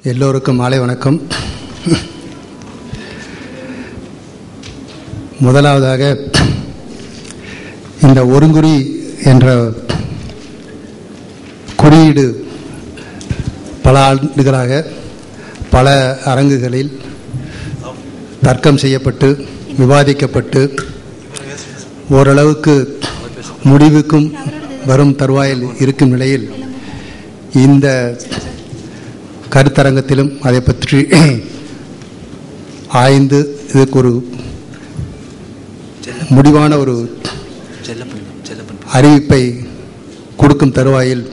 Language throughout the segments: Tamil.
எல்லோருக்கும் மாலை வணக்கம். முதலாவதாக இந்த ஒருங்குறி என்ற குறியீடு பல ஆண்டுகளாக பல அரங்குகளில் தர்க்கம் செய்யப்பட்டு விவாதிக்கப்பட்டு ஓரளவுக்கு முடிவுக்கும் வரும் தருவாயில் இருக்கும் நிலையில் இந்த கருத்தரங்கத்திலும் அதை பற்றி ஆய்ந்து இதற்கு ஒரு முடிவான ஒரு அறிவிப்பை கொடுக்கும் தருவாயில்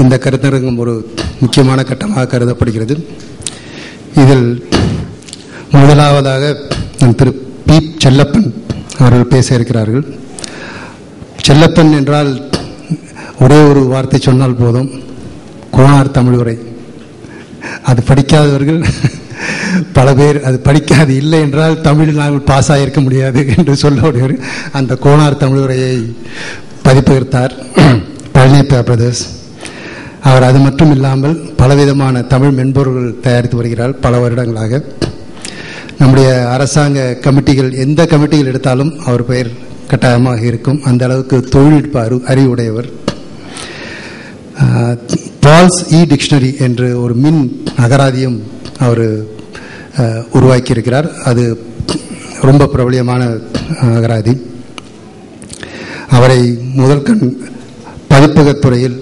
இந்த கருத்தரங்கம் ஒரு முக்கியமான கட்டமாக கருதப்படுகிறது. இதில் முதலாவதாக திரு பி. செல்லப்பன் அவர்கள் பேச இருக்கிறார்கள். செல்லப்பன் என்றால் ஒரே ஒரு வார்த்தை சொன்னால் போதும், கோனார் தமிழ் உரை. அது படிக்காதவர்கள் பல பேர் அது படிக்காது இல்லை என்றால் தமிழில் நாங்கள் பாஸ் ஆகியிருக்க முடியாது என்று சொல்லக்கூடியவர் அந்த கோனார் தமிழ் உரையை பதிப்பகர்த்தார் பழனி பிரதர்ஸ். அவர் அது மட்டும் இல்லாமல் பலவிதமான தமிழ் மென்பொருள்கள் தயாரித்து வருகிறார் பல வருடங்களாக. நம்முடைய அரசாங்க கமிட்டிகள் எந்த கமிட்டிகள் எடுத்தாலும் அவர் பெயர் கட்டாயமாக இருக்கும். அந்த அளவுக்கு தொழில்நுட்ப அறிவுடையவர். பால்ஸ் டிக்ஷனரி என்று ஒரு மின் அகராதியும் அவர் உருவாக்கியிருக்கிறார். அது ரொம்ப பிரபலியமான அகராதி. அவரை முதல் பதிப்பகத்துறையில்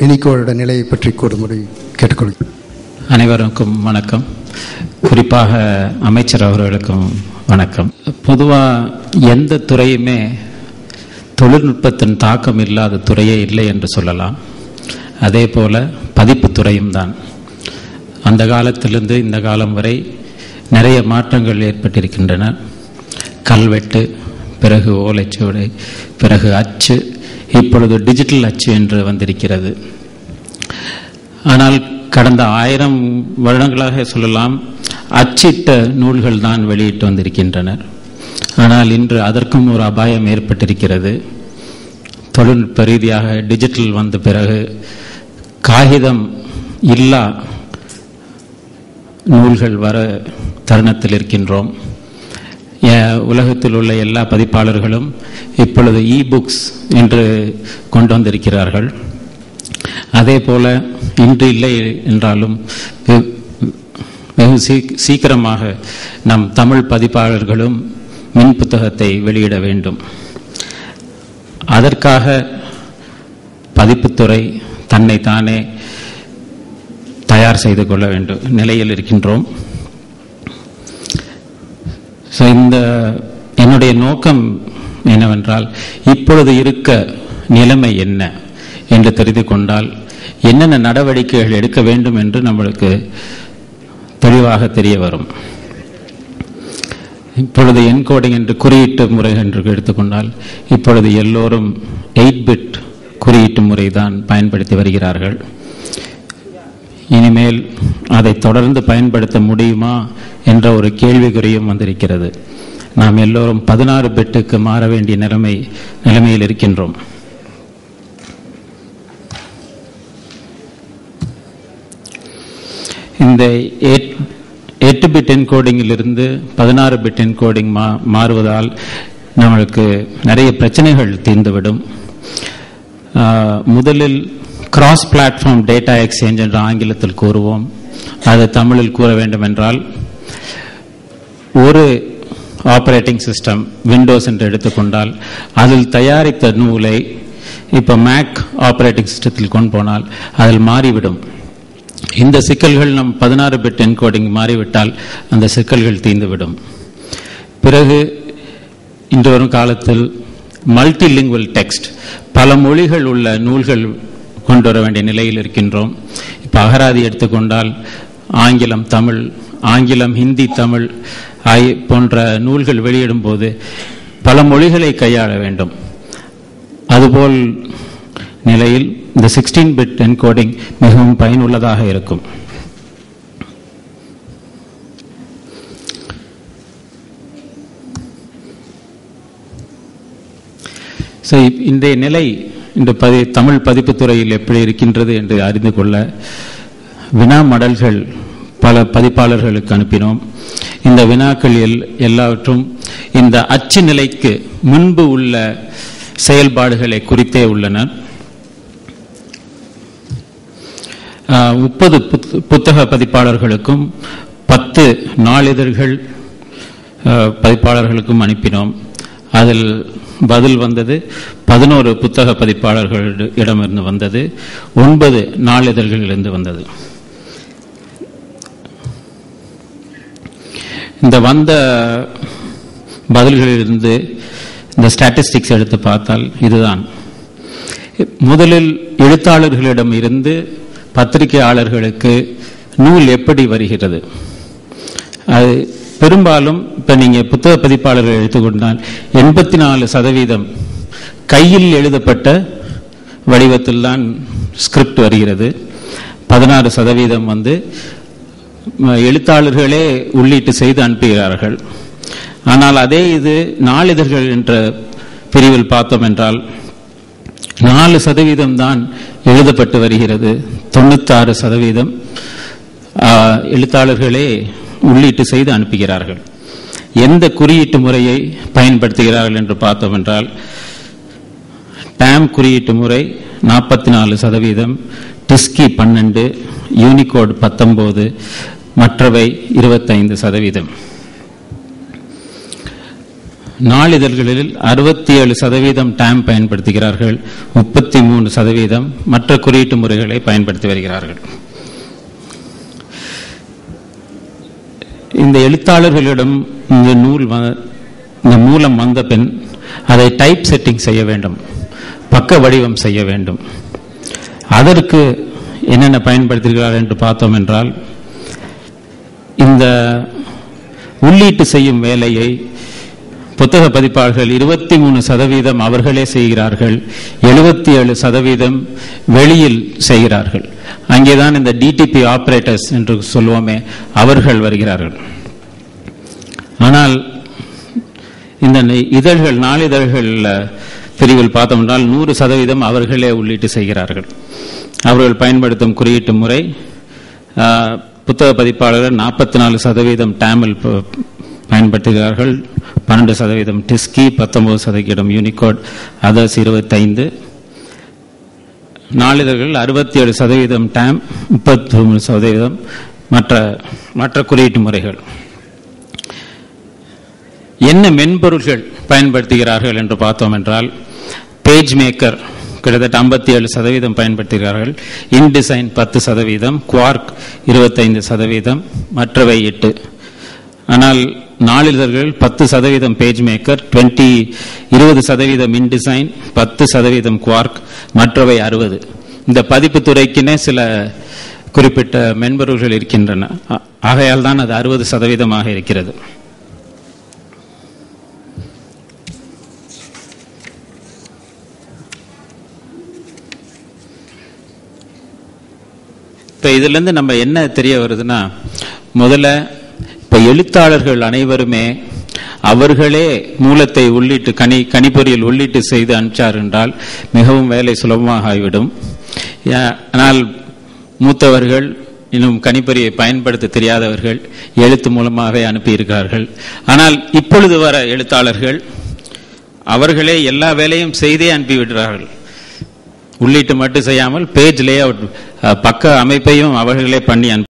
யூனிகோட நிலையை பற்றி கூறும்படி கேட்டுக்கொள்கிறேன். அனைவருக்கும் வணக்கம். குறிப்பாக அமைச்சர் அவர்களுக்கும் வணக்கம். பொதுவாக எந்த துறையுமே தொழில்நுட்பத்தின் தாக்கம் இல்லாத துறையே இல்லை என்று சொல்லலாம். அதே போல பதிப்பு துறையும் தான். அந்த காலத்திலிருந்து இந்த காலம் வரை நிறைய மாற்றங்கள் ஏற்பட்டிருக்கின்றன. கல்வெட்டு, பிறகு ஓலைச்சுவடி, பிறகு அச்சு, இப்பொழுது டிஜிட்டல் அச்சு என்று வந்திருக்கிறது. ஆனால் கடந்த 1000 வருடங்களாக சொல்லலாம் அச்சிட்ட நூல்கள் தான் வெளியிட்டு வந்திருக்கின்றனர். ஆனால் இன்று அதற்கும் ஒரு அபாயம் ஏற்பட்டிருக்கிறது. தொழில்நுட்ப ரீதியாக டிஜிட்டல் வந்த பிறகு காகிதம் இல்லா நூல்கள் வர தருணத்தில் இருக்கின்றோம். உலகத்தில் உள்ள எல்லா பதிப்பாளர்களும் இப்பொழுது புக்ஸ் என்று கொண்டு வந்திருக்கிறார்கள். அதே போல இன்று இல்லை என்றாலும் வெகு சீக்கிரமாக நம் தமிழ் பதிப்பாளர்களும் மின் புத்தகத்தை வெளியிட வேண்டும். அதற்காக பதிப்புத்துறை தன்னை தானே தயார் செய்து கொள்ள வேண்டும் நிலையில் இருக்கின்றோம். ஸோ என்னுடைய நோக்கம் என்னவென்றால், இப்பொழுது இருக்க நிலைமை என்ன என்று தெரிந்து கொண்டால் என்னென்ன நடவடிக்கைகள் எடுக்க வேண்டும் என்று நம்மளுக்கு தெளிவாக தெரிய வரும். இப்பொழுது என்கோடிங் என்று குறியீட்டு முறை என்று எடுத்துக்கொண்டால் இப்பொழுது எல்லோரும் 8-பிட் குறியீட்டு முறை தான் பயன்படுத்தி வருகிறார்கள். இனிமேல் அதை தொடர்ந்து பயன்படுத்த முடியுமா என்ற ஒரு கேள்விக்குறியும் வந்திருக்கிறது. நாம் எல்லோரும் 16 பிட்டுக்கு மாற வேண்டிய நிலைமையில் இருக்கின்றோம். இந்த 8-பிட் என்கோடிங்கில் இருந்து 16-பிட் என்கோடிங் மாறுவதால் நம்மளுக்கு நிறைய பிரச்சனைகள் தீர்ந்துவிடும். முதலில் கிராஸ் பிளாட்ஃபார்ம் டேட்டா எக்ஸ்சேஞ்ச் என்று ஆங்கிலத்தில் கூறுவோம். அது தமிழில் கூற வேண்டும் என்றால், ஒரு ஆப்ரேட்டிங் சிஸ்டம் விண்டோஸ் என்று எடுத்துக்கொண்டால் அதில் தயாரித்த நூலை இப்போ மேக் ஆப்ரேட்டிங் சிஸ்டத்தில் கொண்டு போனால் அதில் மாறிவிடும். இந்த சிக்கல்கள் நம் 16-பிட் என்கோடிங் மாறிவிட்டால் அந்த சிக்கல்கள் தீர்ந்துவிடும். பிறகு இன்று வரும் காலத்தில் மல்டிலிங்குவல் டெக்ஸ்ட், பல மொழிகள் உள்ள நூல்கள் கொண்டு வர வேண்டிய நிலையில் இருக்கின்றோம். இப்போ அகராதி எடுத்துக்கொண்டால் ஆங்கிலம், தமிழ், ஆங்கிலம், ஹிந்தி, தமிழ் போன்ற நூல்கள் வெளியிடும் போது பல மொழிகளை கையாள வேண்டும். அதுபோல் நிலையில் இந்த 16-பிட் என்கோடிங் மிகவும் பயனுள்ளதாக இருக்கும். இந்த நிலை இந்த தமிழ் பதிப்புத்துறையில் எப்படி இருக்கின்றது என்று அறிந்து கொள்ள வினா மடல்கள் பல பதிப்பாளர்களுக்கு அனுப்பினோம். இந்த வினாக்கள் எல்லாவற்றும் இந்த அச்சு நிலைக்கு முன்பு உள்ள செயல்பாடுகளை குறித்தே உள்ளன. 30 புத்தக பதிப்பாளர்களுக்கும் 10 நாளிதழ்கள் பதிப்பாளர்களுக்கும் அனுப்பினோம். அதில் பதில் வந்தது 11 புத்தக பதிப்பாளர்களிடமிருந்து வந்தது, 9 நாளிதழ்களிலிருந்து வந்தது. இந்த வந்த பதில்களிலிருந்து இந்த ஸ்டாட்டிஸ்டிக்ஸ் எடுத்து பார்த்தால் இதுதான். முதலில் எழுத்தாளர்களிடம் இருந்து பத்திரிகையாளர்களுக்கு நூல் எப்படி வருகிறது? அது பெரும்பாலும் இப்ப நீங்க புத்தக பதிப்பாளர்கள் எடுத்துக்கொண்டால் 84% கையில் எழுதப்பட்ட வடிவத்தில் தான் ஸ்கிரிப்ட் வருகிறது. 16% எழுத்தாளர்களே உள்ளீட்டு செய்து அனுப்புகிறார்கள். ஆனால் அதே இது நாளிதழ்கள் என்ற பிரிவில் பார்த்தோம் என்றால் 4% தான் எழுதப்பட்டு வருகிறது. 96% எழுத்தாளர்களே உள்ளீட்டு செய்து அனுப்புகிறார்கள். எந்த குறியீட்டு முறையை பயன்படுத்துகிறார்கள் என்று பார்த்தோம் என்றால் டாம் குறியீட்டு முறை 44%, டிஸ்கி 12%, யூனிகோட் 19%, மற்றவை 25%. நாளிதழ்களில் 67% டாம் பயன்படுத்துகிறார்கள், 33% மற்ற குறியீட்டு முறைகளை பயன்படுத்தி வருகிறார்கள். இந்த எழுத்தாளர்களிடம் இந்த மூலம் வந்த பின் அதை டைப் செட்டிங் செய்ய வேண்டும், பக்க வடிவம் செய்ய வேண்டும். அதற்கு என்னென்ன பயன்படுத்துகிறார்கள் என்று பார்த்தோம் என்றால் இந்த உள்ளீட்டு செய்யும் வேலையை புத்தக பதிப்பாளர்கள் 23% அவர்களே செய்கிறார்கள், 77% வெளியில் செய்கிறார்கள். அங்கேதான் இந்த டிடிபி ஆபரேட்டர்ஸ் என்று சொல்லுவோமே அவர்கள் வருகிறார்கள். ஆனால் இந்த நாளிதழ்கள் பிரிவில் பார்த்தோம் என்றால் 100% அவர்களே உள்ளீட்டு செய்கிறார்கள். அவர்கள் பயன்படுத்தும் குறியீட்டு முறை புத்தக பதிப்பாளர்கள் 44% டாமில் பயன்படுத்துகிறார்கள், 12% டிஸ்கி, 19% யூனிகோட், அதர்ஸ் 25%. நாளிதழ்கள் 67% டாம், 33% மற்ற குறியீட்டு முறைகள். என்ன மென்பொருள்கள் பயன்படுத்துகிறார்கள் என்று பார்த்தோம் என்றால் பேஜ் மேக்கர் கிட்டத்தட்ட 57% பயன்படுத்துகிறார்கள், இன்டிசைன் 10%, குவார்க் 25%, மற்றவை 8%. ஆனால் நாளிதழ்கள் 10% பேஜ் மேக்கர், 20% இன்டிசைன், 10% குவார்க், மற்றவை 60%. இந்த பதிப்பு துறைக்குனே சில குறிப்பிட்ட மென்பொருள்கள் இருக்கின்றன. ஆகையால் தான் அது 60% இருக்கிறது. இப்ப இதுல இருந்து நம்ம என்ன தெரிய வருதுன்னா, முதல்ல இப்ப எழுத்தாளர்கள் அனைவருமே அவர்களே மூலத்தை உள்ளிட்டு கணிப்பொறியில் உள்ளீட்டு செய்து அனுப்பிச்சார் என்றால் மிகவும் வேலை சுலபமாக ஆகிவிடும். ஆனால் மூத்தவர்கள், இன்னும் கணிப்பொறியை பயன்படுத்த தெரியாதவர்கள் எழுத்து மூலமாகவே அனுப்பியிருக்கிறார்கள். ஆனால் இப்பொழுது வர எழுத்தாளர்கள் அவர்களே எல்லா வேலையும் செய்தே அனுப்பிவிடுறார்கள். உள்ளீட்டு மட்டும் செய்யாமல் பேஜ் லேஅவுட், பக்க அமைப்பையும் அவர்களே பண்ணி